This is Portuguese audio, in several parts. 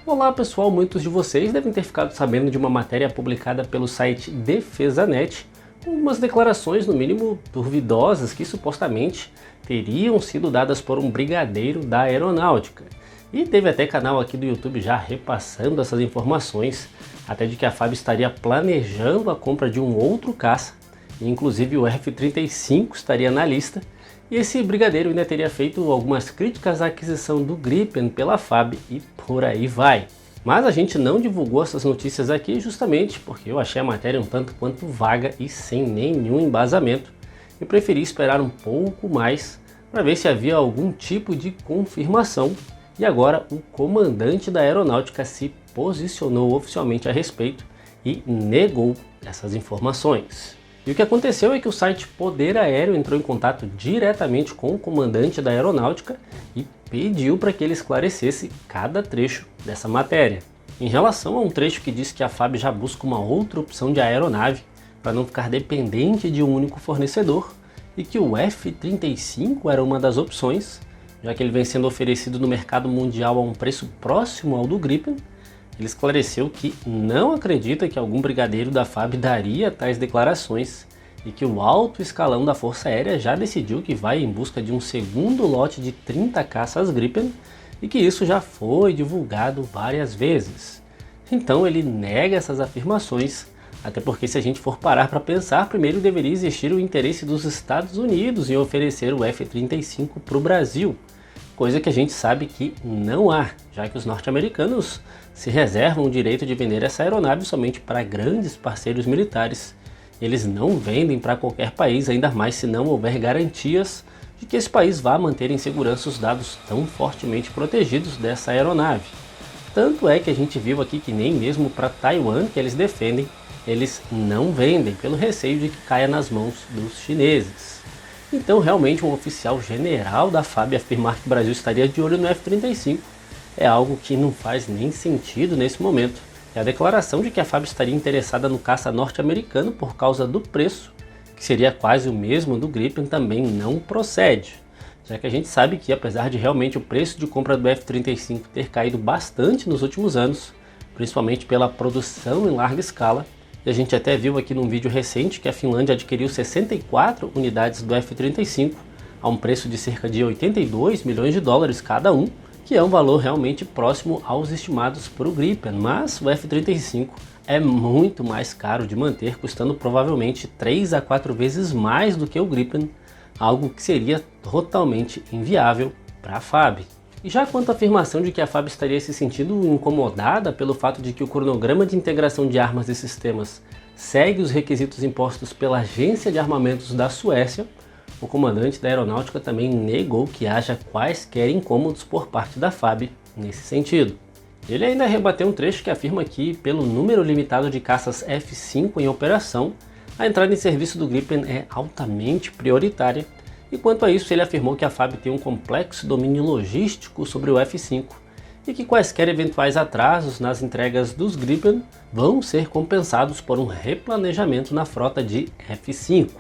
Olá pessoal, muitos de vocês devem ter ficado sabendo de uma matéria publicada pelo site DefesaNet, com umas declarações no mínimo duvidosas que supostamente teriam sido dadas por um brigadeiro da aeronáutica. E teve até canal aqui do YouTube já repassando essas informações, até de que a FAB estaria planejando a compra de um outro caça, e inclusive o F-35 estaria na lista. E esse brigadeiro ainda teria feito algumas críticas à aquisição do Gripen pela FAB e por aí vai. Mas a gente não divulgou essas notícias aqui justamente porque eu achei a matéria um tanto quanto vaga e sem nenhum embasamento. E preferi esperar um pouco mais para ver se havia algum tipo de confirmação. E agora o comandante da aeronáutica se posicionou oficialmente a respeito e negou essas informações. E o que aconteceu é que o site Poder Aéreo entrou em contato diretamente com o comandante da aeronáutica e pediu para que ele esclarecesse cada trecho dessa matéria. Em relação a um trecho que diz que a FAB já busca uma outra opção de aeronave para não ficar dependente de um único fornecedor e que o F-35 era uma das opções, já que ele vem sendo oferecido no mercado mundial a um preço próximo ao do Gripen, ele esclareceu que não acredita que algum brigadeiro da FAB daria tais declarações e que o alto escalão da Força Aérea já decidiu que vai em busca de um segundo lote de 30 caças Gripen e que isso já foi divulgado várias vezes. Então ele nega essas afirmações, até porque se a gente for parar para pensar, primeiro deveria existir o interesse dos Estados Unidos em oferecer o F-35 para o Brasil, coisa que a gente sabe que não há, já que os norte-americanos se reservam o direito de vender essa aeronave somente para grandes parceiros militares. Eles não vendem para qualquer país, ainda mais se não houver garantias de que esse país vá manter em segurança os dados tão fortemente protegidos dessa aeronave. Tanto é que a gente viu aqui que nem mesmo para Taiwan, que eles defendem, eles não vendem, pelo receio de que caia nas mãos dos chineses. Então realmente um oficial general da FAB afirmar que o Brasil estaria de olho no F-35 é algo que não faz nem sentido nesse momento. E a declaração de que a FAB estaria interessada no caça norte-americano por causa do preço, que seria quase o mesmo do Gripen, também não procede, já que a gente sabe que apesar de realmente o preço de compra do F-35 ter caído bastante nos últimos anos, principalmente pela produção em larga escala, e a gente até viu aqui num vídeo recente que a Finlândia adquiriu 64 unidades do F-35 a um preço de cerca de 82 milhões de dólares cada um, que é um valor realmente próximo aos estimados para o Gripen, mas o F-35 é muito mais caro de manter, custando provavelmente 3 a 4 vezes mais do que o Gripen, algo que seria totalmente inviável para a FAB. E já quanto à afirmação de que a FAB estaria se sentindo incomodada pelo fato de que o cronograma de integração de armas e sistemas segue os requisitos impostos pela Agência de Armamentos da Suécia, o comandante da aeronáutica também negou que haja quaisquer incômodos por parte da FAB nesse sentido. Ele ainda rebateu um trecho que afirma que, pelo número limitado de caças F-5 em operação, a entrada em serviço do Gripen é altamente prioritária, e quanto a isso ele afirmou que a FAB tem um complexo domínio logístico sobre o F-5 e que quaisquer eventuais atrasos nas entregas dos Gripen vão ser compensados por um replanejamento na frota de F-5.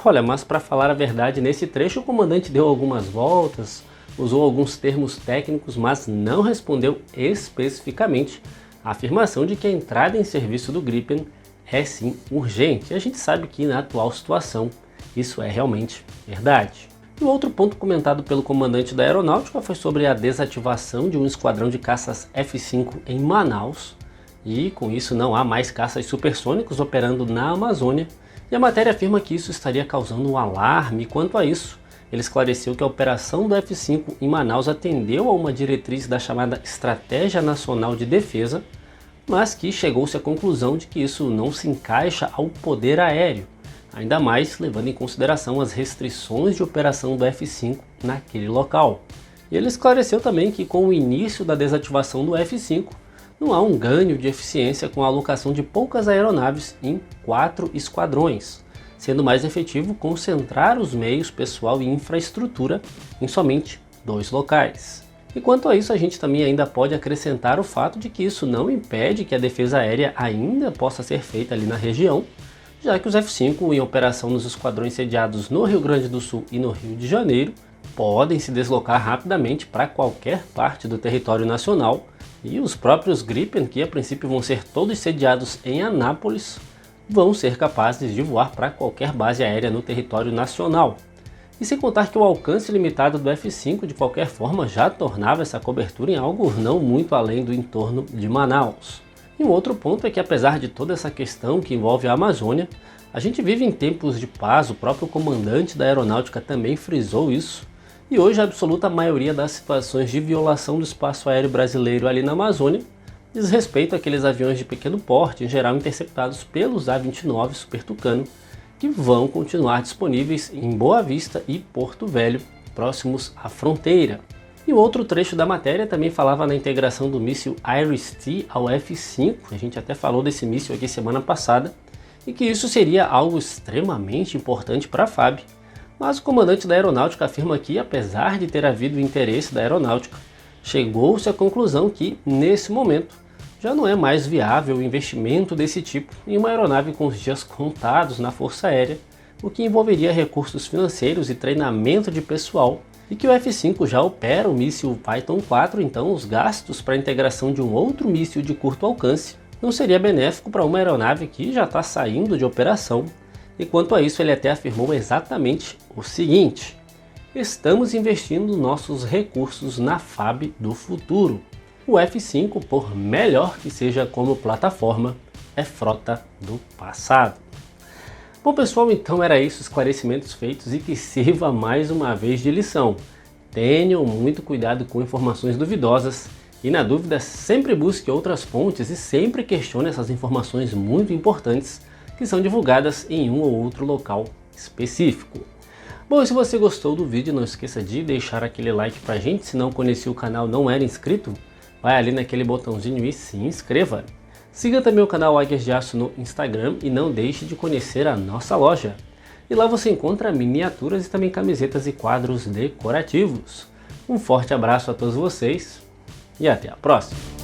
Olha, mas para falar a verdade, nesse trecho o comandante deu algumas voltas, usou alguns termos técnicos, mas não respondeu especificamente a afirmação de que a entrada em serviço do Gripen é sim urgente. E a gente sabe que na atual situação isso é realmente verdade. E o outro ponto comentado pelo comandante da aeronáutica foi sobre a desativação de um esquadrão de caças F-5 em Manaus, e com isso não há mais caças supersônicos operando na Amazônia. E a matéria afirma que isso estaria causando um alarme. Quanto a isso, ele esclareceu que a operação do F-5 em Manaus atendeu a uma diretriz da chamada Estratégia Nacional de Defesa, mas que chegou-se à conclusão de que isso não se encaixa ao poder aéreo, ainda mais levando em consideração as restrições de operação do F-5 naquele local. E ele esclareceu também que com o início da desativação do F-5, não há um ganho de eficiência com a alocação de poucas aeronaves em 4 esquadrões, sendo mais efetivo concentrar os meios, pessoal e infraestrutura em somente 2 locais. E quanto a isso, a gente também ainda pode acrescentar o fato de que isso não impede que a defesa aérea ainda possa ser feita ali na região, já que os F-5 em operação nos esquadrões sediados no Rio Grande do Sul e no Rio de Janeiro podem se deslocar rapidamente para qualquer parte do território nacional e os próprios Gripen, que a princípio vão ser todos sediados em Anápolis, vão ser capazes de voar para qualquer base aérea no território nacional. E sem contar que o alcance limitado do F-5 de qualquer forma já tornava essa cobertura em algo não muito além do entorno de Manaus. E um outro ponto é que, apesar de toda essa questão que envolve a Amazônia, a gente vive em tempos de paz, o próprio comandante da aeronáutica também frisou isso, e hoje a absoluta maioria das situações de violação do espaço aéreo brasileiro ali na Amazônia diz respeito àqueles aviões de pequeno porte, em geral interceptados pelos A-29 Super Tucano, que vão continuar disponíveis em Boa Vista e Porto Velho, próximos à fronteira. E o outro trecho da matéria também falava na integração do míssil IRIS-T ao F-5, a gente até falou desse míssil aqui semana passada, e que isso seria algo extremamente importante para a FAB, mas o comandante da aeronáutica afirma que, apesar de ter havido interesse da aeronáutica, chegou-se à conclusão que, nesse momento, já não é mais viável o investimento desse tipo em uma aeronave com os dias contados na Força Aérea, o que envolveria recursos financeiros e treinamento de pessoal, e que o F-5 já opera o míssil Python 4, então os gastos para a integração de um outro míssil de curto alcance não seria benéfico para uma aeronave que já está saindo de operação. E quanto a isso, ele até afirmou exatamente o seguinte: estamos investindo nossos recursos na FAB do futuro. O F-5, por melhor que seja como plataforma, é frota do passado. Bom pessoal, então era isso, esclarecimentos feitos, e que sirva mais uma vez de lição. Tenham muito cuidado com informações duvidosas e, na dúvida, sempre busque outras fontes e sempre questione essas informações muito importantes que são divulgadas em um ou outro local específico. Bom, e se você gostou do vídeo, não esqueça de deixar aquele like pra gente. Se não conhecia o canal, não era inscrito, vai ali naquele botãozinho e se inscreva. Siga também o canal Águias de Aço no Instagram e não deixe de conhecer a nossa loja. E lá você encontra miniaturas e também camisetas e quadros decorativos. Um forte abraço a todos vocês e até a próxima!